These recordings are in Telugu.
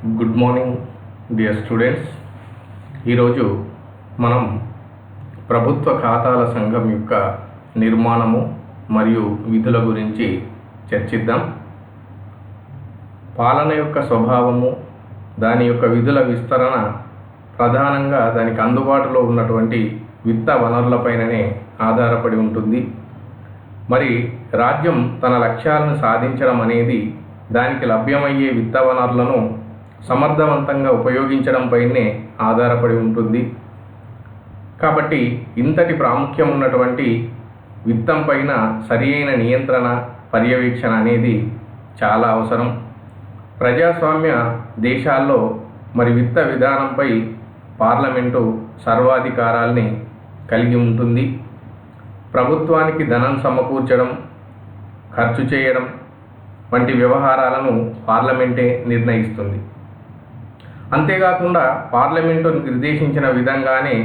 Good morning dear students. ఈరోజు మనం ప్రభుత్వ ఖాతాల సంఘం యొక్క నిర్మాణము మరియు విధుల గురించి చర్చిద్దాం. పాలన యొక్క స్వభావము, దాని యొక్క విధుల విస్తరణ ప్రధానంగా దానికి అందుబాటులో ఉన్నటువంటి విత్త వనరులపైననే ఆధారపడి ఉంటుంది. మరి రాజ్యం తన లక్ష్యాలను సాధించడం అనేది దానికి లభ్యమయ్యే విత్త వనరులను సమర్థవంతంగా ఉపయోగించడంపైనే ఆధారపడి ఉంటుంది. కాబట్టి ఇంతటి ప్రాముఖ్యం ఉన్నటువంటి విత్తం పైన సరి అయిన నియంత్రణ, పర్యవేక్షణ అనేది చాలా అవసరం. ప్రజాస్వామ్య దేశాల్లో మరి విత్త విధానంపై పార్లమెంటు సర్వాధికారాల్ని కలిగి ఉంటుంది. ప్రభుత్వానికి ధనం సమకూర్చడం, ఖర్చు చేయడం వంటి వ్యవహారాలను పార్లమెంటే నిర్ణయిస్తుంది. అంతేకాకుండా పార్లమెంటు నిర్దేశించిన విధంగానే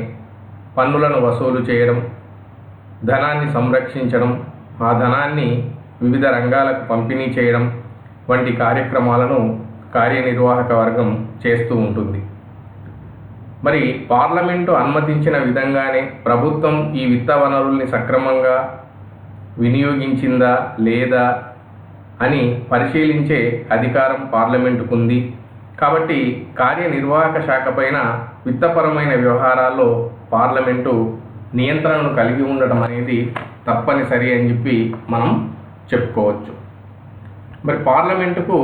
పన్నులను వసూలు చేయడం, ధనాన్ని సంరక్షించడం, ఆ ధనాన్ని వివిధ రంగాలకు పంపిణీ చేయడం వంటి కార్యక్రమాలను కార్యనిర్వాహక వర్గం చేస్తూ ఉంటుంది. మరి పార్లమెంటు అనుమతించిన విధంగానే ప్రభుత్వం ఈ విత్త వనరుల్ని సక్రమంగా వినియోగించిందా లేదా అని పరిశీలించే అధికారం పార్లమెంటుకు ఉంది. కాబట్టి కార్యనిర్వాహక శాఖ పైన విత్తపరమైన వ్యవహారాల్లో పార్లమెంటు నియంత్రణను కలిగి ఉండటం అనేది తప్పనిసరి అని చెప్పి మనం చెప్పుకోవచ్చు. మరి పార్లమెంటుకు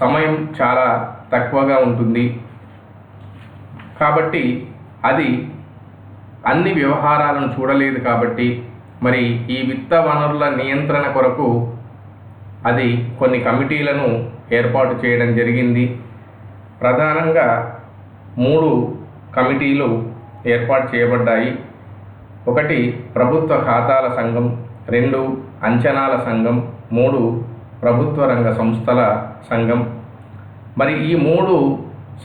సమయం చాలా తక్కువగా ఉంటుంది. కాబట్టి అది అన్ని వ్యవహారాలను చూడలేదు. కాబట్టి మరి ఈ విత్త వనరుల నియంత్రణ కొరకు అది కొన్ని కమిటీలను ఏర్పాటు చేయడం జరిగింది. ప్రధానంగా 3 కమిటీలు ఏర్పాటు చేయబడ్డాయి. 1 ప్రభుత్వ ఖాతాల సంఘం, 2 అంచనాల సంఘం, 3 ప్రభుత్వ రంగ సంస్థల సంఘం. మరి ఈ 3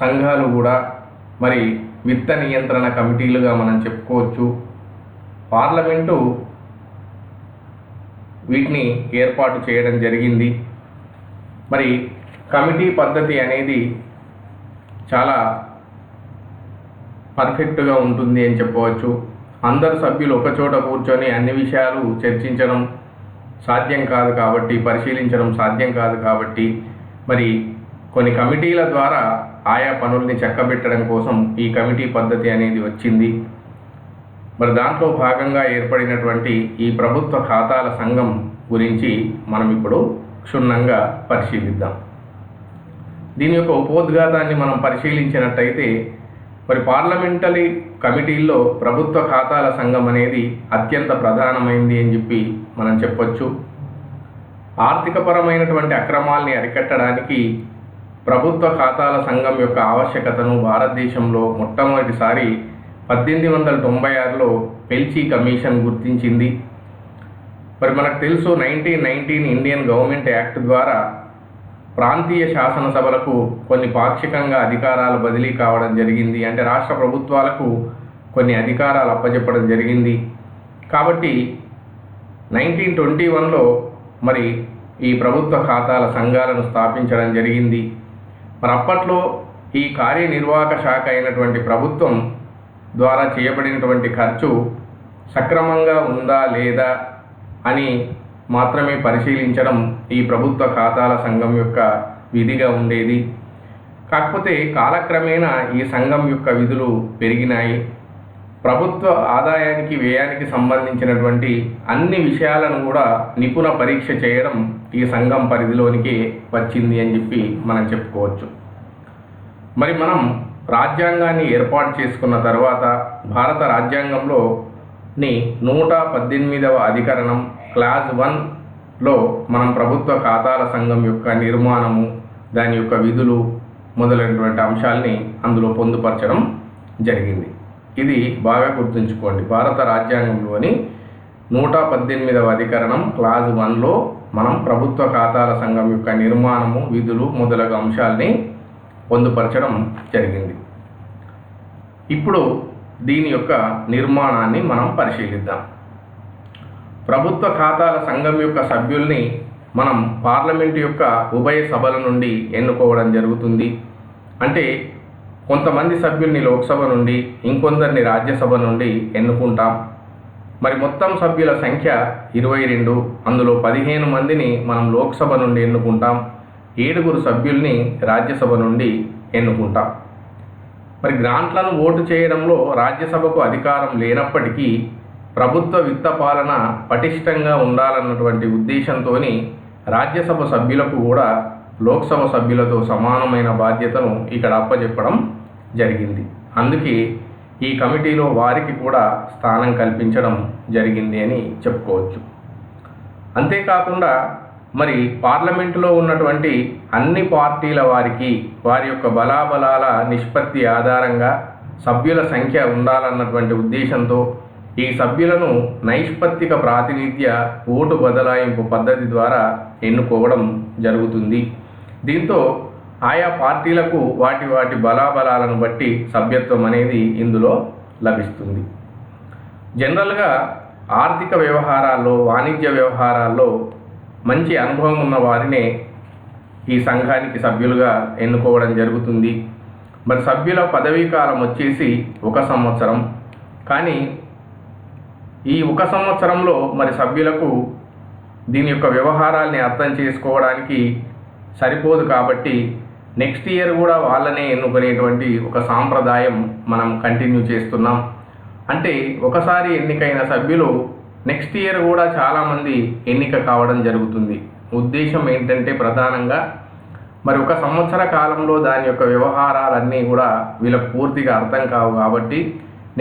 సంఘాలు కూడా మరి విత్త నియంత్రణ కమిటీలుగా మనం చెప్పుకోవచ్చు. పార్లమెంటు వీటిని ఏర్పాటు చేయడం జరిగింది. మరి కమిటీ పద్ధతి అనేది చాలా పర్ఫెక్ట్గా ఉంటుంది అని చెప్పవచ్చు. అందరు సభ్యులు ఒకచోట కూర్చొని అన్ని విషయాలు చర్చించడం సాధ్యం కాదు కాబట్టి, పరిశీలించడం సాధ్యం కాదు కాబట్టి మరి కొన్ని కమిటీల ద్వారా ఆయా పనుల్ని చక్కబెట్టడం కోసం ఈ కమిటీ పద్ధతి అనేది వచ్చింది. మరి దాంట్లో భాగంగా ఏర్పడినటువంటి ఈ ప్రభుత్వ ఖాతాల సంఘం గురించి మనం ఇప్పుడు క్షుణ్ణంగా పరిశీలిద్దాం. దీని యొక్క ఉపోద్ఘాతాన్ని మనం పరిశీలించినట్టయితే మరి పార్లమెంటరీ కమిటీల్లో ప్రభుత్వ ఖాతాల సంఘం అనేది అత్యంత ప్రధానమైంది అని చెప్పి మనం చెప్పొచ్చు. ఆర్థికపరమైనటువంటి అక్రమాల్ని అరికట్టడానికి ప్రభుత్వ ఖాతాల సంఘం యొక్క ఆవశ్యకతను భారతదేశంలో మొట్టమొదటిసారి 1896లో పెల్చి కమిషన్ గుర్తించింది. మరి మనకు తెలుసు 1919 ఇండియన్ గవర్నమెంట్ యాక్ట్ ద్వారా ప్రాంతీయ శాసనసభలకు కొన్ని పాక్షికంగా అధికారాలు బదిలీ కావడం జరిగింది. అంటే రాష్ట్ర ప్రభుత్వాలకు కొన్ని అధికారాలు అప్పచెప్పడం జరిగింది. కాబట్టి 1921లో మరి ఈ ప్రభుత్వ ఖాతాల సంఘాలను స్థాపించడం జరిగింది. మరి అప్పట్లో ఈ కార్యనిర్వాహక శాఖ అయినటువంటి ప్రభుత్వం ద్వారా చేయబడినటువంటి ఖర్చు సక్రమంగా ఉందా లేదా అని మాత్రమే పరిశీలించడం ఈ ప్రభుత్వ ఖాతాల సంఘం యొక్క విధిగా ఉండేది. కాకపోతే కాలక్రమేణా ఈ సంఘం యొక్క విధులు పెరిగినాయి. ప్రభుత్వ ఆదాయానికి, వ్యయానికి సంబంధించినటువంటి అన్ని విషయాలను కూడా నిపుణ పరీక్ష చేయడం ఈ సంఘం పరిధిలోనికి వచ్చింది అని చెప్పి మనం చెప్పుకోవచ్చు. మరి మనం రాజ్యాంగాన్ని ఏర్పాటు చేసుకున్న తర్వాత భారత రాజ్యాంగంలోని 118వ అధికరణం క్లాజ్ 1లో మనం ప్రభుత్వ ఖాతాల సంఘం యొక్క నిర్మాణము, దాని యొక్క విధులు మొదలైనటువంటి అంశాలని అందులో పొందుపరచడం జరిగింది. ఇది బాగా గుర్తుంచుకోండి. భారత రాజ్యాంగంలోని 118వ అధికరణం క్లాజ్ 1లో మనం ప్రభుత్వ ఖాతాల సంఘం యొక్క నిర్మాణము, విధులు మొదలగు అంశాలని పొందుపరచడం జరిగింది. ఇప్పుడు దీని యొక్క నిర్మాణాన్ని మనం పరిశీలిద్దాం. ప్రభుత్వ ఖాతాల సంఘం యొక్క సభ్యుల్ని మనం పార్లమెంటు యొక్క ఉభయ సభల నుండి ఎన్నుకోవడం జరుగుతుంది. అంటే కొంతమంది సభ్యుల్ని లోక్సభ నుండి, ఇంకొందరిని రాజ్యసభ నుండి ఎన్నుకుంటాం. మరి మొత్తం సభ్యుల సంఖ్య 22. అందులో 15 మందిని మనం లోక్సభ నుండి ఎన్నుకుంటాం, 7 సభ్యుల్ని రాజ్యసభ నుండి ఎన్నుకుంటాం. మరి గ్రాంట్లను ఓటు చేయడంలో రాజ్యసభకు అధికారం లేనప్పటికీ ప్రభుత్వ విత్త పాలన పటిష్టంగా ఉండాలన్నటువంటి ఉద్దేశంతో రాజ్యసభ సభ్యులకు కూడా లోక్సభ సభ్యులతో సమానమైన బాధ్యతను ఇక్కడ అప్పచెప్పడం జరిగింది. అందుకే ఈ కమిటీలో వారికి కూడా స్థానం కల్పించడం జరిగింది అని చెప్పుకోవచ్చు. అంతేకాకుండా మరి పార్లమెంటులో ఉన్నటువంటి అన్ని పార్టీల వారికి వారి యొక్క బలాబలాల నిష్పత్తి ఆధారంగా సభ్యుల సంఖ్య ఉండాలన్నటువంటి ఉద్దేశంతో ఈ సభ్యులను నైష్పత్తిక ప్రాతినిధ్య ఓటు బదలాయింపు పద్ధతి ద్వారా ఎన్నుకోవడం జరుగుతుంది. దీంతో ఆయా పార్టీలకు వాటి బలాబలాలను బట్టి సభ్యత్వం అనేది ఇందులో లభిస్తుంది. జనరల్గా ఆర్థిక వ్యవహారాల్లో, వాణిజ్య వ్యవహారాల్లో మంచి అనుభవం ఉన్న వారినే ఈ సంఘానికి సభ్యులుగా ఎన్నుకోవడం జరుగుతుంది. మరి సభ్యుల పదవీ కాలం వచ్చేసి 1 సంవత్సరం. కానీ ఈ 1 సంవత్సరంలో మరి సభ్యులకు దీని యొక్క వ్యవహారాల్ని అర్థం చేసుకోవడానికి సరిపోదు కాబట్టి నెక్స్ట్ ఇయర్ కూడా వాళ్ళనే ఎన్నుకునేటువంటి ఒక సాంప్రదాయం మనం కంటిన్యూ చేస్తున్నాం. అంటే ఒకసారి ఎన్నికైన సభ్యులు నెక్స్ట్ ఇయర్ కూడా చాలామంది ఎన్నిక కావడం జరుగుతుంది. ఉద్దేశం ఏంటంటే ప్రధానంగా మరి 1 సంవత్సర కాలంలో దాని యొక్క వ్యవహారాలన్నీ కూడా వీళ్ళకు పూర్తిగా అర్థం కావు కాబట్టి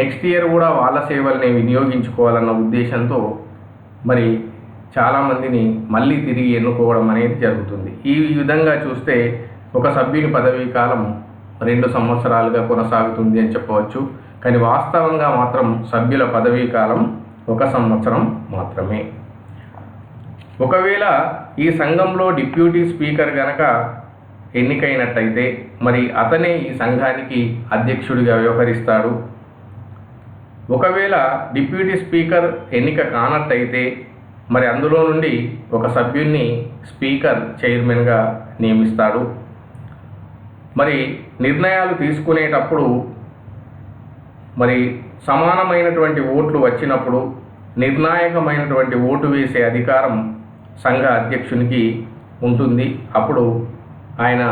నెక్స్ట్ ఇయర్ కూడా వాళ్ళ సేవల్ని వినియోగించుకోవాలన్న ఉద్దేశంతో మరి చాలామందిని మళ్ళీ తిరిగి ఎన్నుకోవడం అనేది జరుగుతుంది. ఈ విధంగా చూస్తే ఒక సభ్యుని పదవీ కాలం 2 సంవత్సరాలుగా కొనసాగుతుంది అని చెప్పవచ్చు. కానీ వాస్తవంగా మాత్రం సభ్యుల పదవీ కాలం 1 సంవత్సరం మాత్రమే. ఒకవేళ ఈ సంఘంలో డిప్యూటీ స్పీకర్ గనక ఎన్నికైనట్టయితే మరి అతనే ఈ సంఘానికి అధ్యక్షుడిగా వ్యవహరిస్తాడు. ఒకవేళ డిప్యూటీ స్పీకర్ ఎన్నిక కానట్టయితే మరి అందులో నుండి ఒక సభ్యున్ని స్పీకర్ చైర్మన్గా నియమిస్తాడు. మరి నిర్ణయాలు తీసుకునేటప్పుడు మరి సమానమైనటువంటి ఓట్లు వచ్చినప్పుడు నిర్ణాయకమైనటువంటి ఓటు వేసే అధికారం సంఘ అధ్యక్షునికి ఉంటుంది. అప్పుడు ఆయన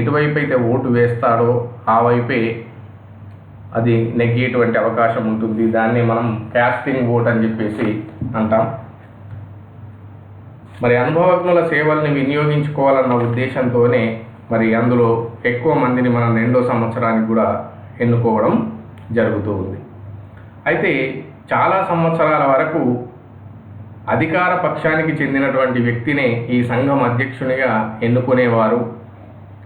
ఎటువైపు అయితే ఓటు వేస్తాడో ఆ వైపే అది నెగ్గేటువంటి అవకాశం ఉంటుంది. దాన్ని మనం క్యాస్టింగ్ ఓట్ అని చెప్పేసి అంటాం. మరి అనుభవజ్ఞుల సేవల్ని వినియోగించుకోవాలన్న ఉద్దేశంతోనే మరి అందులో ఎక్కువ మందిని మనం 2వ సంవత్సరానికి కూడా ఎన్నుకోవడం జరుగుతూ ఉంది. అయితే చాలా సంవత్సరాల వరకు అధికార పక్షానికి చెందినటువంటి వ్యక్తినే ఈ సంఘం అధ్యక్షునిగా ఎన్నుకునేవారు.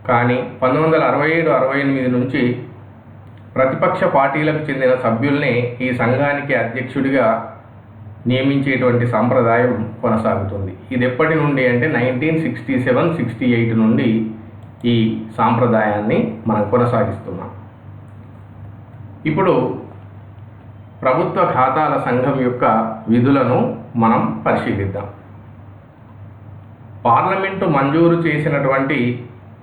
కానీ 1967-68 నుంచి ప్రతిపక్ష పార్టీలకు చెందిన సభ్యుల్ని ఈ సంఘానికి అధ్యక్షుడిగా నియమించేటువంటి సాంప్రదాయం కొనసాగుతుంది. ఇది ఎప్పటి నుండి అంటే 1967-68 నుండి ఈ సాంప్రదాయాన్ని మనం కొనసాగిస్తున్నాం. ఇప్పుడు ప్రభుత్వ ఖాతాల సంఘం యొక్క విధులను మనం పరిశీలిద్దాం. పార్లమెంటు మంజూరు చేసినటువంటి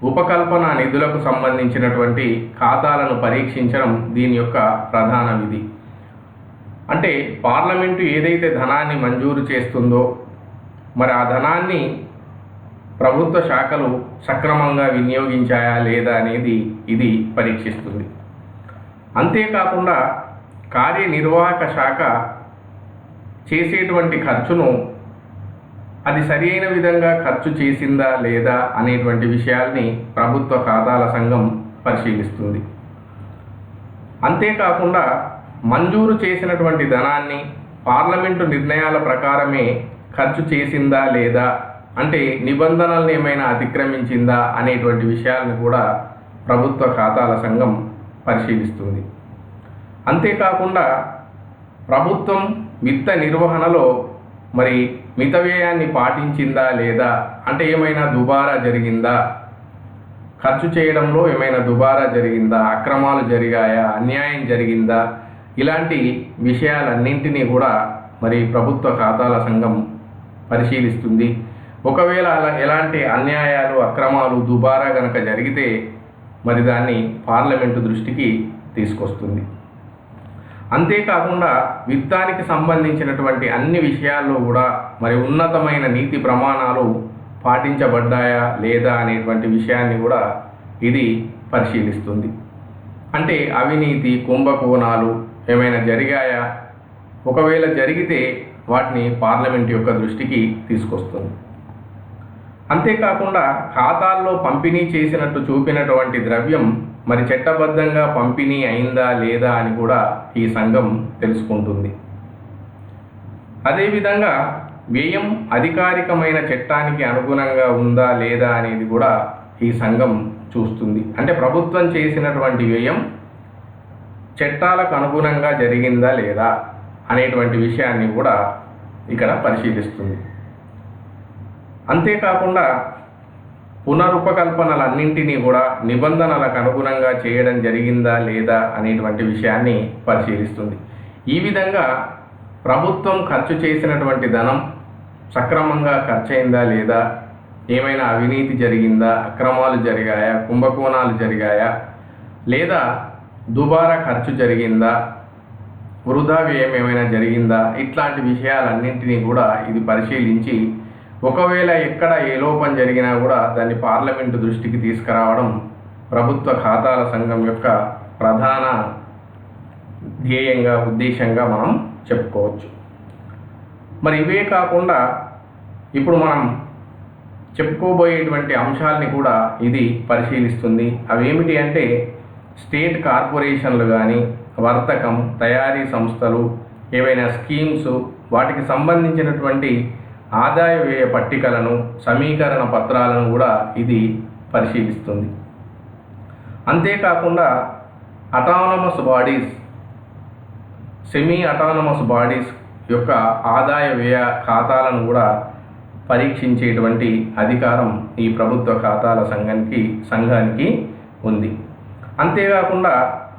ఉపకల్పన నిధులకు సంబంధించినటువంటి ఖాతాలను పరీక్షించడం దీని యొక్క ప్రధాన విధి. అంటే పార్లమెంటు ఏదైతే ధనాన్ని మంజూరు చేస్తుందో మరి ఆ ధనాన్ని ప్రభుత్వ శాఖలు సక్రమంగా వినియోగించాయా లేదా అనేది ఇది పరీక్షిస్తుంది. అంతేకాకుండా కార్యనిర్వాహక శాఖ చేసేటువంటి ఖర్చును అది సరి అయిన విధంగా ఖర్చు చేసిందా లేదా అనేటువంటి విషయాల్ని ప్రభుత్వ ఖాతాల సంఘం పరిశీలిస్తుంది. అంతేకాకుండా మంజూరు చేసినటువంటి ధనాన్ని పార్లమెంటు నిర్ణయాల ప్రకారమే ఖర్చు చేసిందా లేదా, అంటే నిబంధనలను ఏమైనా అతిక్రమించిందా అనేటువంటి విషయాలను కూడా ప్రభుత్వ ఖాతాల సంఘం పరిశీలిస్తుంది. అంతేకాకుండా ప్రభుత్వం విత్త నిర్వహణలో మరి మితవ్యయాన్ని పాటించిందా లేదా, అంటే ఏమైనా దుబారా జరిగిందా, ఖర్చు చేయడంలో ఏమైనా దుబారా జరిగిందా, అక్రమాలు జరిగాయా, అన్యాయం జరిగిందా, ఇలాంటి విషయాలన్నింటినీ కూడా మరి ప్రభుత్వ ఖాతాల సంఘం పరిశీలిస్తుంది. ఒకవేళ అలా ఎలాంటి అన్యాయాలు, అక్రమాలు, దుబారా గనక జరిగితే మరి దాన్ని పార్లమెంటు దృష్టికి తీసుకొస్తుంది. అంతేకాకుండా విత్తానికి సంబంధించినటువంటి అన్ని విషయాల్లో కూడా మరి ఉన్నతమైన నీతి ప్రమాణాలు పాటించబడ్డాయా లేదా అనేటువంటి విషయాన్ని కూడా ఇది పరిశీలిస్తుంది. అంటే అవినీతి, కుంభకోణాలు ఏమైనా జరిగాయా, ఒకవేళ జరిగితే వాటిని పార్లమెంట్ యొక్క దృష్టికి తీసుకొస్తుంది. అంతేకాకుండా ఖాతాల్లో పంపిణీ చేసినట్టు చూపినటువంటి ద్రవ్యం మరి చట్టబద్ధంగా పంపిణీ అయిందా లేదా అని కూడా ఈ సంఘం తెలుసుకుంటుంది. అదేవిధంగా వ్యయం అధికారికమైన చట్టానికి అనుగుణంగా ఉందా లేదా అనేది కూడా ఈ సంఘం చూస్తుంది. అంటే ప్రభుత్వం చేసినటువంటి వ్యయం చట్టాలకు అనుగుణంగా జరిగిందా లేదా అనేటువంటి విషయాన్ని కూడా ఇక్కడ పరిశీలిస్తుంది. అంతేకాకుండా పునరుపకల్పనలన్నింటినీ కూడా నిబంధనలకు అనుగుణంగా చేయడం జరిగిందా లేదా అనేటువంటి విషయాన్ని పరిశీలిస్తుంది. ఈ విధంగా ప్రభుత్వం ఖర్చు చేసినటువంటి ధనం సక్రమంగా ఖర్చయిందా లేదా, ఏమైనా అవినీతి జరిగిందా, అక్రమాలు జరిగాయా, కుంభకోణాలు జరిగాయా, లేదా దుబారా ఖర్చు జరిగిందా, వృధా వ్యయం ఏమైనా జరిగిందా, ఇట్లాంటి విషయాలన్నింటినీ కూడా ఇది పరిశీలించి ఒకవేళ ఎక్కడ ఏ లోపం జరిగినా కూడా దాన్ని పార్లమెంటు దృష్టికి తీసుకురావడం ప్రభుత్వ ఖాతాల సంఘం యొక్క ప్రధాన ధ్యేయంగా, ఉద్దేశంగా మనం చెప్పుకోవచ్చు. మరి ఇవే కాకుండా ఇప్పుడు మనం చెప్పుకోబోయేటువంటి అంశాలని కూడా ఇది పరిశీలిస్తుంది. అవేమిటి అంటే స్టేట్ కార్పొరేషన్లు కానీ, వర్తకం, తయారీ సంస్థలు, ఏవైనా స్కీమ్స్, వాటికి సంబంధించినటువంటి ఆదాయ వ్యయ పట్టికలను, సమీకరణ పత్రాలను కూడా ఇది పరిశీలిస్తుంది. అంతేకాకుండా autonomous bodies, semi autonomous bodies యొక్క ఆదాయ వ్యయ ఖాతాలను కూడా పరీక్షించేటువంటి అధికారం ఈ ప్రభుత్వ ఖాతాల సంఘానికి ఉంది. అంతేకాకుండా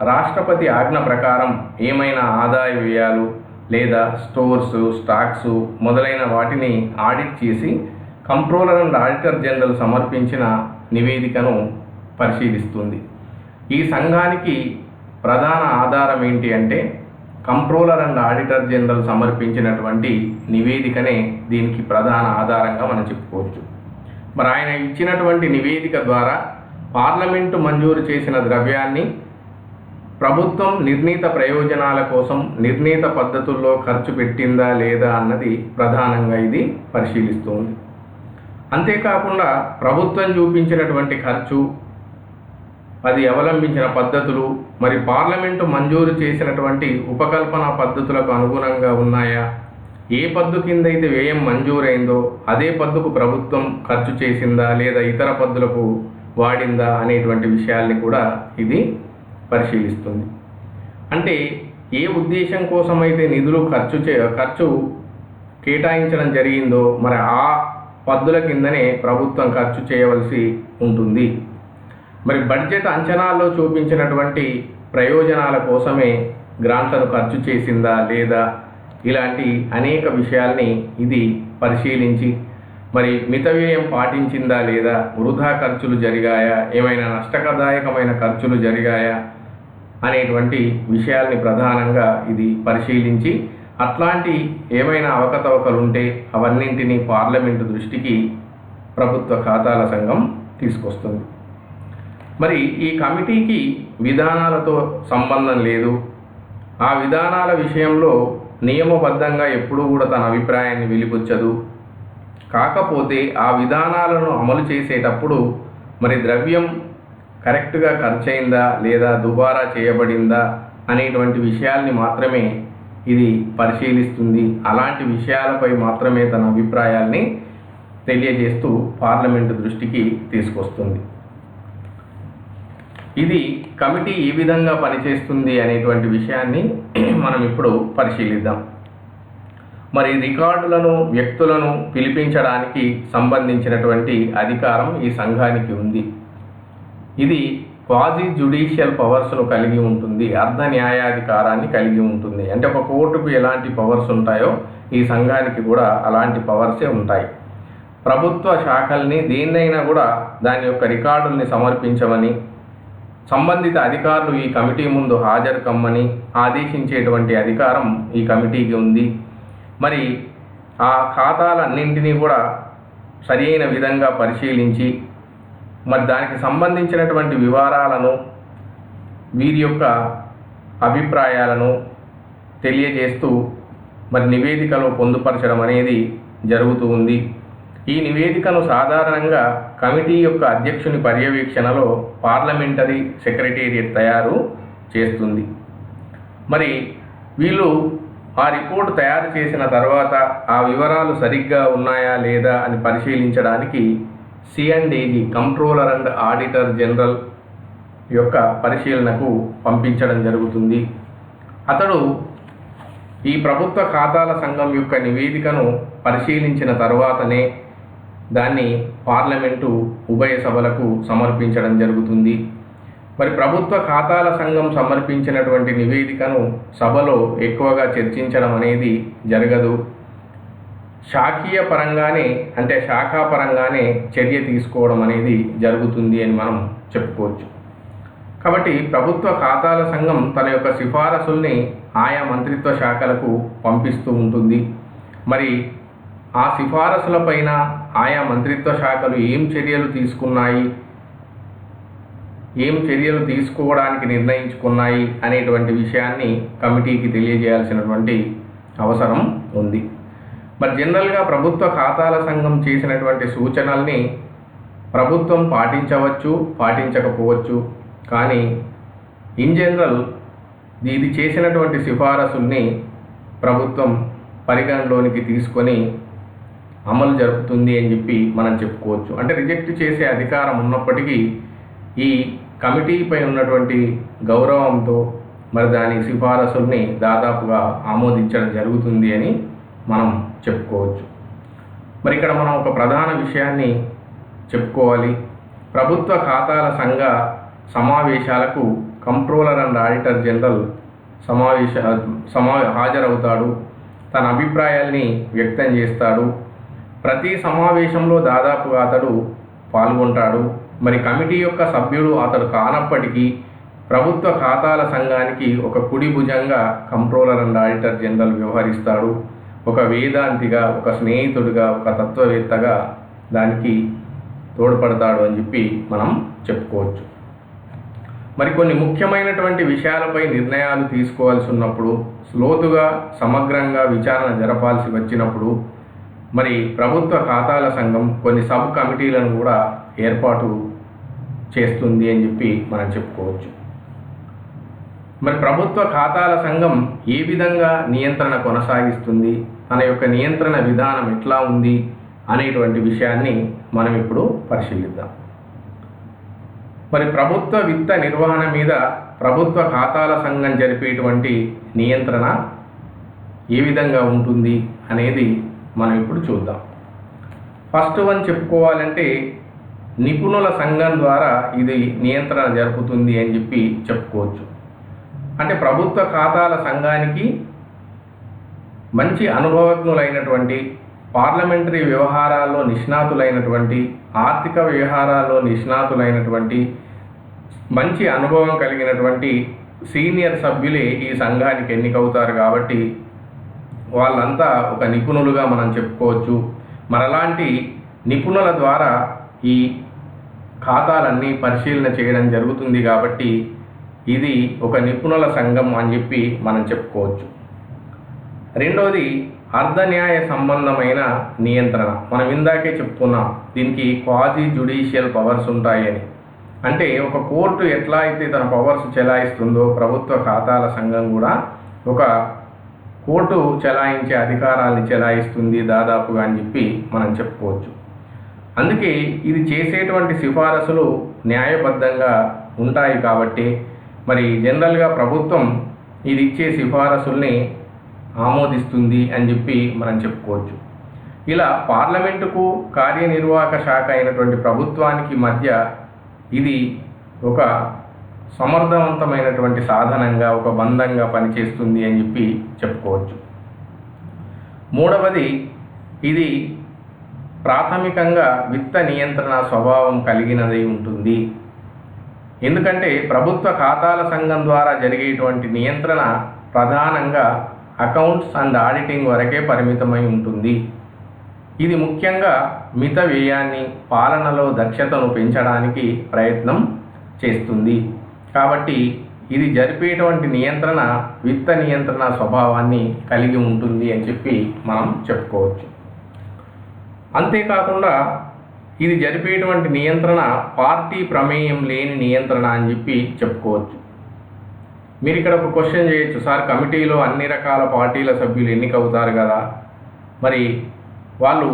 రాష్ట్రపతి ఆజ్ఞ ప్రకారం ఏమైనా ఆదాయ వ్యయాలు లేదా స్టోర్స్, స్టాక్స్ మొదలైన వాటిని ఆడిట్ చేసి కంట్రోలర్ అండ్ ఆడిటర్ జనరల్ సమర్పించిన నివేదికను పరిశీలిస్తుంది. ఈ సంఘానికి ప్రధాన ఆధారం ఏంటి అంటే కంట్రోలర్ అండ్ ఆడిటర్ జనరల్ సమర్పించినటువంటి నివేదికనే దీనికి ప్రధాన ఆధారంగా మనం చెప్పుకోవచ్చు. మరి ఆయన ఇచ్చినటువంటి నివేదిక ద్వారా పార్లమెంటు మంజూరు చేసిన ద్రవ్యాన్ని ప్రభుత్వం నిర్ణీత ప్రయోజనాల కోసం నిర్ణీత పద్ధతుల్లో ఖర్చు పెట్టిందా లేదా అన్నది ప్రధానంగా ఇది పరిశీలిస్తుంది. అంతేకాకుండా ప్రభుత్వం చూపించినటువంటి ఖర్చు, అది అవలంబించిన పద్ధతులు మరి పార్లమెంటు మంజూరు చేసినటువంటి ఉపకల్పన పద్ధతులకు అనుగుణంగా ఉన్నాయా, ఏ పద్దు కింద అయితే వ్యయం మంజూరైందో అదే పద్దుకు ప్రభుత్వం ఖర్చు చేసిందా లేదా ఇతర పద్దులకు వాడిందా అనేటువంటి విషయాల్ని కూడా ఇది పరిశీలిస్తుంది. అంటే ఏ ఉద్దేశం కోసమైతే నిధులు ఖర్చు కేటాయించడం జరిగిందో మరి ఆ పద్దుల కిందనే ప్రభుత్వం ఖర్చు చేయవలసి ఉంటుంది. మరి బడ్జెట్ అంచనాల్లో చూపించినటువంటి ప్రయోజనాల కోసమే గ్రాంట్లను ఖర్చు చేసిందా లేదా, ఇలాంటి అనేక విషయాల్ని ఇది పరిశీలించి మరి మితవ్యయం పాటించిందా లేదా, వృధా ఖర్చులు జరిగాయా, ఏమైనా నష్టదాయకమైన ఖర్చులు జరిగాయా అనేటువంటి విషయాల్ని ప్రధానంగా ఇది పరిశీలించి అట్లాంటి ఏమైనా అవకతవకలు ఉంటే అవన్నింటినీ పార్లమెంటు దృష్టికి ప్రభుత్వ ఖాతాల సంఘం తీసుకొస్తుంది. మరి ఈ కమిటీకి విధానాలతో సంబంధం లేదు. ఆ విధానాల విషయంలో నియమబద్ధంగా ఎప్పుడూ కూడా తన అభిప్రాయాన్ని వెలిబుచ్చదు. కాకపోతే ఆ విధానాలను అమలు చేసేటప్పుడు మరి ద్రవ్యం కరెక్ట్గా ఖర్చయిందా లేదా దుబారా చేయబడిందా అనేటువంటి విషయాల్ని మాత్రమే ఇది పరిశీలిస్తుంది. అలాంటి విషయాలపై మాత్రమే తన అభిప్రాయాల్ని తెలియజేస్తూ పార్లమెంటు దృష్టికి తీసుకొస్తుంది. ఇది కమిటీ ఏ విధంగా పనిచేస్తుంది అనేటువంటి విషయాన్ని మనం ఇప్పుడు పరిశీలిద్దాం. మరి రికార్డులను, వ్యక్తులను పిలిపించడానికి సంబంధించినటువంటి అధికారం ఈ సంఘానికి ఉంది. ఇది క్వాజీ జ్యుడిషియల్ పవర్స్ను కలిగి ఉంటుంది, అర్ధ న్యాయాధికారాన్ని కలిగి ఉంటుంది. అంటే ఒక కోర్టుకు ఎలాంటి పవర్స్ ఉంటాయో ఈ సంఘానికి కూడా అలాంటి పవర్సే ఉంటాయి. ప్రభుత్వ శాఖల్ని దేన్నైనా కూడా దాని యొక్క రికార్డుల్ని సమర్పించమని, సంబంధిత అధికారులు ఈ కమిటీ ముందు హాజరు కమ్మని ఆదేశించేటువంటి అధికారం ఈ కమిటీకి ఉంది. మరి ఆ ఖాతాలన్నింటినీ కూడా సరైన విధంగా పరిశీలించి మరి దానికి సంబంధించినటువంటి వివరాలను వీరి యొక్క అభిప్రాయాలను తెలియజేస్తూ మరి నివేదికలో పొందుపరచడం అనేది జరుగుతూ ఉంది. ఈ నివేదికను సాధారణంగా కమిటీ యొక్క అధ్యక్షుని పర్యవేక్షణలో పార్లమెంటరీ సెక్రటేరియట్ తయారు చేస్తుంది. మరి వీళ్ళు ఆ రిపోర్ట్ తయారు చేసిన తర్వాత ఆ వివరాలు సరిగ్గా ఉన్నాయా లేదా అని పరిశీలించడానికి C&AG controller and auditor general యొక్క పరిశీలనకు పంపించడం జరుగుతుంది. అతడు ఈ ప్రభుత్వ ఖాతాల సంఘం యొక్క నివేదికను పరిశీలించిన తర్వాతనే దాన్ని పార్లమెంటు ఉభయ సభలకు సమర్పించడం జరుగుతుంది. మరి ప్రభుత్వ ఖాతాల సంఘం సమర్పించినటువంటి నివేదికను సభలో ఎక్కువగా చర్చించడం అనేది జరగదు. శాఖీయ పరంగానే అంటే శాఖాపరంగానే చర్య తీసుకోవడం అనేది జరుగుతుంది అని మనం చెప్పుకోవచ్చు. కాబట్టి ప్రభుత్వ ఖాతాల సంఘం తన యొక్క సిఫారసుల్ని ఆయా మంత్రిత్వ శాఖలకు పంపిస్తూ ఉంటుంది. మరి ఆ సిఫారసులపైన ఆయా మంత్రిత్వ శాఖలు ఏం చర్యలు తీసుకున్నాయి, ఏం చర్యలు తీసుకోవడానికి నిర్ణయించుకున్నాయి అనేటువంటి విషయాన్ని కమిటీకి తెలియజేయాల్సినటువంటి అవసరం ఉంది. మరి జనరల్గా ప్రభుత్వ ఖాతాల సంఘం చేసినటువంటి సూచనల్ని ప్రభుత్వం పాటించవచ్చు, పాటించకపోవచ్చు. కానీ ఇన్ జనరల్ ఇది చేసినటువంటి సిఫారసుల్ని ప్రభుత్వం పరిగణలోనికి తీసుకొని అమలు జరుపుతుంది అని చెప్పి మనం చెప్పుకోవచ్చు. అంటే రిజెక్ట్ చేసే అధికారం ఉన్నప్పటికీ ఈ కమిటీపై ఉన్నటువంటి గౌరవంతో మరి దాని సిఫారసుల్ని దాదాపుగా ఆమోదించడం జరుగుతుంది అని మనం చెప్పుకోవచ్చు. మరి ఇక్కడ మనం ఒక ప్రధాన విషయాన్ని చెప్పుకోవాలి. ప్రభుత్వ ఖాతాల సంఘ సమావేశాలకు కంట్రోలర్ అండ్ ఆడిటర్ జనరల్ హాజరవుతాడు. తన అభిప్రాయాల్ని వ్యక్తం చేస్తాడు. ప్రతి సమావేశంలో దాదాపుగా అతడు పాల్గొంటాడు. మరి కమిటీ యొక్క సభ్యుడు అతడు కానప్పటికీ ప్రభుత్వ ఖాతాల సంఘానికి ఒక కుడి భుజంగా కంట్రోలర్ అండ్ ఆడిటర్ జనరల్ వ్యవహరిస్తాడు. ఒక వేదాంతిగా, ఒక స్నేహితుడిగా, ఒక తత్వవేత్తగా దానికి తోడ్పడతాడు అని చెప్పి మనం చెప్పుకోవచ్చు. మరి కొన్ని ముఖ్యమైనటువంటి విషయాలపై నిర్ణయాలు తీసుకోవాల్సి ఉన్నప్పుడు, లోతుగా సమగ్రంగా విచారణ జరపాల్సి వచ్చినప్పుడు మరి ప్రభుత్వ ఖాతాల సంఘం కొన్ని సబ్ కమిటీలను కూడా ఏర్పాటు చేస్తుంది అని చెప్పి మనం చెప్పుకోవచ్చు. మరి ప్రభుత్వ ఖాతాల సంఘం ఏ విధంగా నియంత్రణ కొనసాగిస్తుంది, తన యొక్క నియంత్రణ విధానం ఎట్లా ఉంది అనేటువంటి విషయాన్ని మనం ఇప్పుడు పరిశీలిద్దాం. మరి ప్రభుత్వ విత్త నిర్వహణ మీద ప్రభుత్వ ఖాతాల సంఘం జరిపేటువంటి నియంత్రణ ఏ విధంగా ఉంటుంది అనేది మనం ఇప్పుడు చూద్దాం. ఫస్ట్ వన్ చెప్పుకోవాలంటే నిపుణుల సంఘం ద్వారా ఇది నియంత్రణ జరుపుతుంది అని చెప్పి చెప్పుకోవచ్చు. అంటే ప్రభుత్వ ఖాతాల సంఘానికి మంచి అనుభవజ్ఞులైనటువంటి, పార్లమెంటరీ వ్యవహారాల్లో నిష్ణాతులైనటువంటి, ఆర్థిక వ్యవహారాల్లో నిష్ణాతులైనటువంటి, మంచి అనుభవం కలిగినటువంటి సీనియర్ సభ్యులే ఈ సంఘానికి ఎన్నికవుతారు. కాబట్టి వాళ్ళంతా ఒక నిపుణులుగా మనం చెప్పుకోవచ్చు. మరలాంటి నిపుణుల ద్వారా ఈ ఖాతాలన్నీ పరిశీలన చేయడం జరుగుతుంది. కాబట్టి ఇది ఒక నిపుణుల సంఘం అని చెప్పి మనం చెప్పుకోవచ్చు. రెండవది అర్ధన్యాయ సంబంధమైన నియంత్రణ. మనం ఇందాకే చెప్పుకున్నాం, దీనికి క్వాజీ జ్యుడిషియల్ పవర్స్ ఉంటాయని. అంటే ఒక కోర్టు ఎట్లా అయితే తన పవర్స్ చెలాయిస్తుందో ప్రభుత్వ ఖాతాల సంఘం కూడా ఒక కోర్టు చెలాయించే అధికారాన్ని చెలాయిస్తుంది దాదాపుగా అని చెప్పి మనం చెప్పుకోవచ్చు. అందుకే ఇది చేసేటువంటి సిఫారసులు న్యాయబద్ధంగా ఉంటాయి. కాబట్టి మరి జనరల్గా ప్రభుత్వం ఇది ఇచ్చే సిఫారసుల్ని ఆమోదిస్తుంది అని చెప్పి మనం చెప్పుకోవచ్చు. ఇలా పార్లమెంటుకు కార్యనిర్వాహక శాఖ అయినటువంటి ప్రభుత్వానికి మధ్య ఇది ఒక సమర్థవంతమైనటువంటి సాధనంగా, ఒక బంధంగా పనిచేస్తుంది అని చెప్పి చెప్పుకోవచ్చు. మూడవది, ఇది ప్రాథమికంగా విత్త నియంత్రణ స్వభావం కలిగినదై ఉంటుంది. ఎందుకంటే ప్రభుత్వ ఖాతాల సంఘం ద్వారా జరిగేటువంటి నియంత్రణ ప్రధానంగా అకౌంట్స్ అండ్ ఆడిటింగ్ వరకే పరిమితమై ఉంటుంది. ఇది ముఖ్యంగా మిత వ్యయాన్ని, పాలనలో దక్షతను పెంచడానికి ప్రయత్నం చేస్తుంది. కాబట్టి ఇది జరిపేటువంటి నియంత్రణ విత్త నియంత్రణ స్వభావాన్ని కలిగి ఉంటుంది అని చెప్పి మనం చెప్పుకోవచ్చు. అంతేకాకుండా ఇది జరిపేటువంటి నియంత్రణ పార్టీ ప్రమేయం లేని నియంత్రణ అని చెప్పి చెప్పుకోవచ్చు. మీరు ఇక్కడ ఒక క్వశ్చన్ చేయొచ్చు, సార్ కమిటీలో అన్ని రకాల పార్టీల సభ్యులు ఎన్నికవుతారు కదా, మరి వాళ్ళు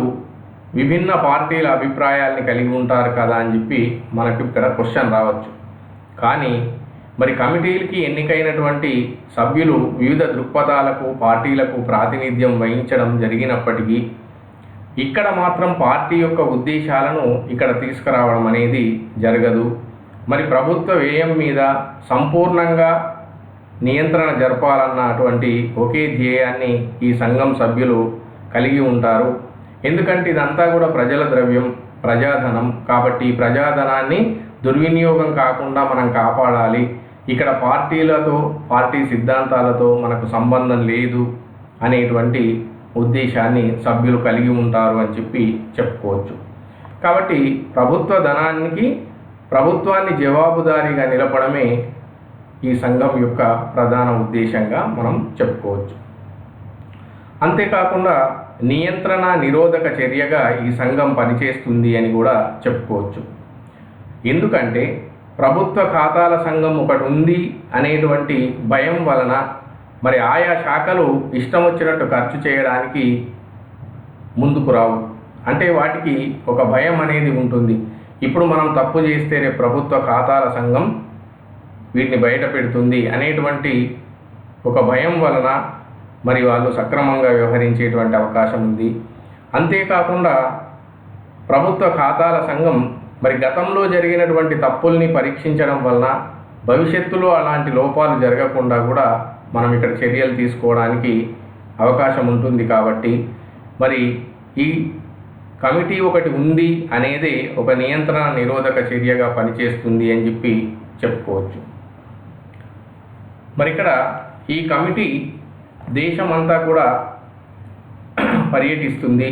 విభిన్న పార్టీల అభిప్రాయాల్ని కలిగి ఉంటారు కదా అని చెప్పి మనకు ఇక్కడ క్వశ్చన్ రావచ్చు. కానీ మరి కమిటీలకి ఎన్నికైనటువంటి సభ్యులు వివిధ దృక్పథాలకు, పార్టీలకు ప్రాతినిధ్యం వహించడం జరిగినప్పటికీ ఇక్కడ మాత్రం పార్టీ యొక్క ఉద్దేశాలను ఇక్కడ తీసుకురావడం అనేది జరగదు. మరి ప్రభుత్వ వ్యయం మీద సంపూర్ణంగా నియంత్రణ జరపాలన్నటువంటి ఒకే ధ్యేయాన్ని ఈ సంఘం సభ్యులు కలిగి ఉంటారు. ఎందుకంటే ఇదంతా కూడా ప్రజల ద్రవ్యం, ప్రజాధనం. కాబట్టి ప్రజాధనాన్ని దుర్వినియోగం కాకుండా మనం కాపాడాలి. ఇక్కడ పార్టీలతో, పార్టీ సిద్ధాంతాలతో మనకు సంబంధం లేదు అనేటువంటి ఉద్దేశాన్ని సభ్యులు కలిగి ఉంటారు అని చెప్పి చెప్పుకోవచ్చు. కాబట్టి ప్రభుత్వాన్ని జవాబుదారీగా నిలపడమే ఈ సంఘం యొక్క ప్రధాన ఉద్దేశంగా మనం చెప్పుకోవచ్చు. అంతేకాకుండా నియంత్రణ నిరోధక చర్యగా ఈ సంఘం పనిచేస్తుంది అని కూడా చెప్పుకోవచ్చు. ఎందుకంటే ప్రభుత్వ ఖాతాల సంఘం ఒకటి ఉంది అనేటువంటి భయం వలన మరి ఆయా శాఖలు ఇష్టం వచ్చినట్టు ఖర్చు చేయడానికి ముందుకు రావు. అంటే వాటికి ఒక భయం అనేది ఉంటుంది. ఇప్పుడు మనం తప్పు చేస్తే రేపు ప్రభుత్వ ఖాతాల సంఘం వీటిని బయట పెడుతుంది అనేటువంటి ఒక భయం వలన మరి వాళ్ళు సక్రమంగా వ్యవహరించేటువంటి అవకాశం ఉంది. అంతేకాకుండా ప్రభుత్వ ఖాతాల సంఘం మరి గతంలో జరిగినటువంటి తప్పుల్ని పరీక్షించడం వలన భవిష్యత్తులో అలాంటి లోపాలు జరగకుండా కూడా మనం ఇక్కడ చర్యలు తీసుకోవడానికి అవకాశం ఉంటుంది. కాబట్టి మరి ఈ కమిటీ ఒకటి ఉంది అనేది ఒక నియంత్రణ నిరోధక చర్యగా పనిచేస్తుంది అని చెప్పి చెప్పుకోవచ్చు. మరి ఇక్కడ ఈ కమిటీ దేశమంతా కూడా పర్యటిస్తుంది.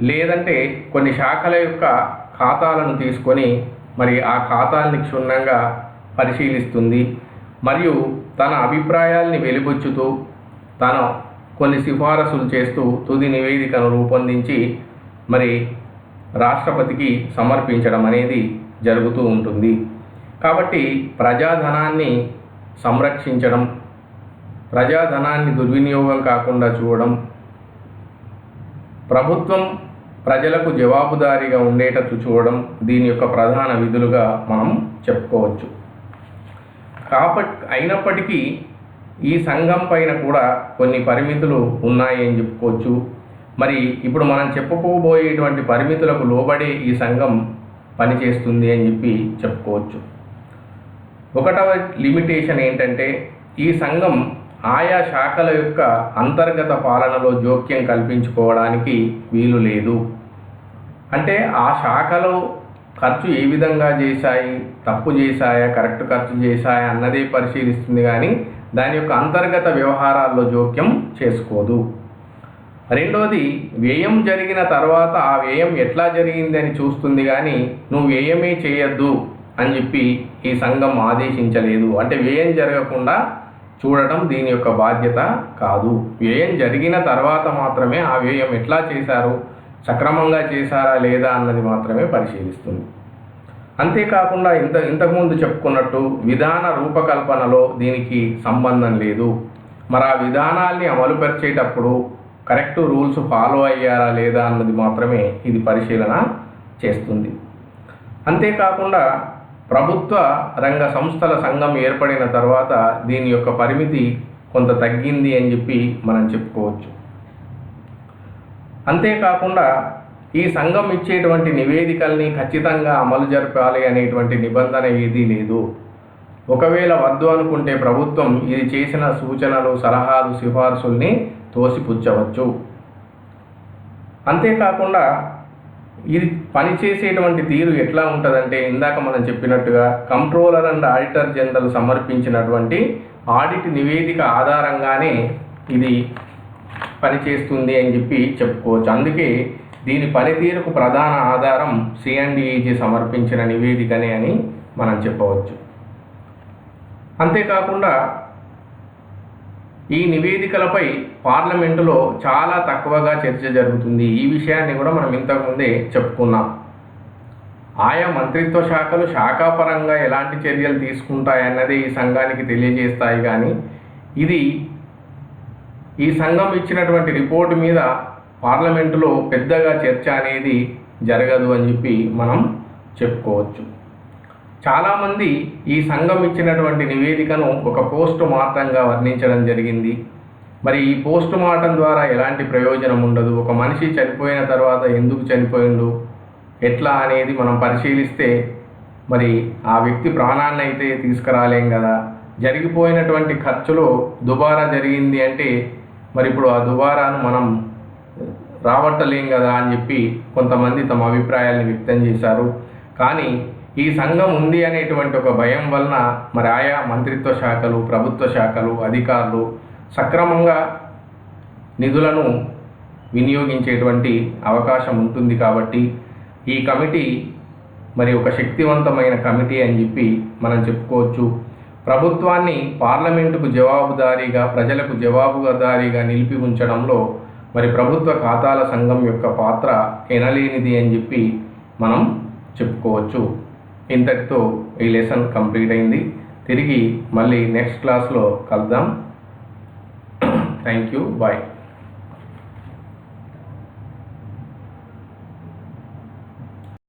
లేదంటే కొన్ని శాఖల యొక్క ఖాతాలను తీసుకొని మరి ఆ ఖాతాల్ని క్షుణ్ణంగా పరిశీలిస్తుంది. మరియు తన అభిప్రాయాల్ని వెలిబుచ్చుతూ తను కొన్ని సిఫారసులు చేస్తూ తుది నివేదికను రూపొందించి మరి రాష్ట్రపతికి సమర్పించడం అనేది జరుగుతూ ఉంటుంది. కాబట్టి ప్రజాధనాన్ని సంరక్షించడం, ప్రజాధనాన్ని దుర్వినియోగం కాకుండా చూడడం, ప్రభుత్వం ప్రజలకు జవాబుదారీగా ఉండేటట్టు చూడడం దీని యొక్క ప్రధాన విధులుగా మనం చెప్పుకోవచ్చు. అయినప్పటికీ ఈ సంఘం పైన కూడా కొన్ని పరిమితులు ఉన్నాయి అని చెప్పుకోవచ్చు. మరి ఇప్పుడు మనం చెప్పుకోబోయేటువంటి పరిమితులకు లోబడే ఈ సంఘం పనిచేస్తుంది అని చెప్పి చెప్పుకోవచ్చు. ఒకటవ లిమిటేషన్ ఏంటంటే ఈ సంఘం ఆయా శాఖల యొక్క అంతర్గత పాలనలో జోక్యం కల్పించుకోవడానికి వీలు లేదు. అంటే ఆ శాఖలో ఖర్చు ఏ విధంగా చేశాయి, తప్పు చేశాయా, కరెక్ట్ ఖర్చు చేశాయా అన్నదే పరిశీలిస్తుంది, కానీ దాని యొక్క అంతర్గత వ్యవహారాల్లో జోక్యం చేసుకోదు. రెండోది, వ్యయం జరిగిన తర్వాత ఆ వ్యయం ఎట్లా జరిగిందని చూస్తుంది, కానీ నువ్వు వ్యయమే చేయొద్దు అని చెప్పి ఈ సంఘం ఆదేశించలేదు. అంటే వ్యయం జరగకుండా చూడటం దీని యొక్క బాధ్యత కాదు. వ్యయం జరిగిన తర్వాత మాత్రమే ఆ వ్యయం ఎట్లా చేశారు, సక్రమంగా చేశారా లేదా అన్నది మాత్రమే పరిశీలిస్తుంది. అంతేకాకుండా ఇంతకుముందు చెప్పుకున్నట్టు విధాన రూపకల్పనలో దీనికి సంబంధం లేదు. మరి ఆ విధానాల్ని అమలుపరిచేటప్పుడు కరెక్ట్ రూల్స్ ఫాలో అయ్యారా లేదా అన్నది మాత్రమే ఇది పరిశీలన చేస్తుంది. అంతేకాకుండా ప్రభుత్వ రంగ సంస్థల సంఘం ఏర్పడిన తర్వాత దీని యొక్క పరిమితి కొంత తగ్గింది అని చెప్పి మనం చెప్పుకోవచ్చు. అంతేకాకుండా ఈ సంఘం ఇచ్చేటువంటి నివేదికల్ని ఖచ్చితంగా అమలు జరపాలి అనేటువంటి నిబంధన ఏదీ లేదు. ఒకవేళ వద్దు అనుకుంటే ప్రభుత్వం ఇది చేసిన సూచనలు, సలహాలు, సిఫార్సుల్ని తోసిపుచ్చవచ్చు. అంతేకాకుండా ఇది పనిచేసేటువంటి తీరు ఎట్లా ఉంటుందంటే, ఇందాక మనం చెప్పినట్టుగా కంట్రోలర్ అండ్ ఆడిటర్ జనరల్ సమర్పించినటువంటి ఆడిట్ నివేదిక ఆధారంగానే ఇది పనిచేస్తుంది అని చెప్పి చెప్పుకోవచ్చు. అందుకే దీని పనితీరుకు ప్రధాన ఆధారం సిఎండిఈజీ సమర్పించిన నివేదికనే అని మనం చెప్పవచ్చు. అంతేకాకుండా ఈ నివేదికలపై పార్లమెంటులో చాలా తక్కువగా చర్చ జరుగుతుంది. ఈ విషయాన్ని కూడా మనం ఇంతకుముందే చెప్పుకున్నాం. ఆయా మంత్రిత్వ శాఖలు శాఖాపరంగా ఎలాంటి చర్యలు తీసుకుంటాయన్నది ఈ సంఘానికి తెలియజేస్తాయి, కానీ ఇది ఈ సంఘం ఇచ్చినటువంటి రిపోర్టు మీద పార్లమెంటులో పెద్దగా చర్చ అనేది జరగదు అని చెప్పి మనం చెప్పుకోవచ్చు. చాలామంది ఈ సంఘం ఇచ్చినటువంటి నివేదికను ఒక పోస్ట్ మార్టంగా వర్ణించడం జరిగింది. మరి ఈ పోస్ట్ మార్టం ద్వారా ఎలాంటి ప్రయోజనం ఉండదు, ఒక మనిషి చనిపోయిన తర్వాత ఎందుకు చనిపోయిండు ఎట్లా అనేది మనం పరిశీలిస్తే మరి ఆ వ్యక్తి ప్రాణాన్ని అయితే తీసుకురాలేం కదా. జరిగిపోయినటువంటి ఖర్చులో దుబారా జరిగింది అంటే మరి ఇప్పుడు ఆ దుబారాను మనం రాబట్టలేం కదా అని చెప్పి కొంతమంది తమ అభిప్రాయాలను వ్యక్తం చేశారు. కానీ ఈ సంఘం ఉంది అనేటువంటి ఒక భయం వలన మరి ఆయా మంత్రిత్వ శాఖలు, ప్రభుత్వ శాఖలు, అధికారులు సక్రమంగా నిధులను వినియోగించేటువంటి అవకాశం ఉంటుంది. కాబట్టి ఈ కమిటీ మరి ఒక శక్తివంతమైన కమిటీ అని చెప్పి మనం చెప్పుకోవచ్చు. ప్రభుత్వాన్ని పార్లమెంటుకు జవాబుదారీగా, ప్రజలకు జవాబుదారీగా నిలిపి ఉంచడంలో మరి ప్రభుత్వ ఖాతాల సంఘం యొక్క పాత్ర ఎనలేనిది అని చెప్పి మనం చెప్పుకోవచ్చు. ఇంతటితో ఈ లెసన్ కంప్లీట్ అయింది. తిరిగి మళ్ళీ నెక్స్ట్ క్లాస్లో కలుద్దాం. Thank you. బాయ్.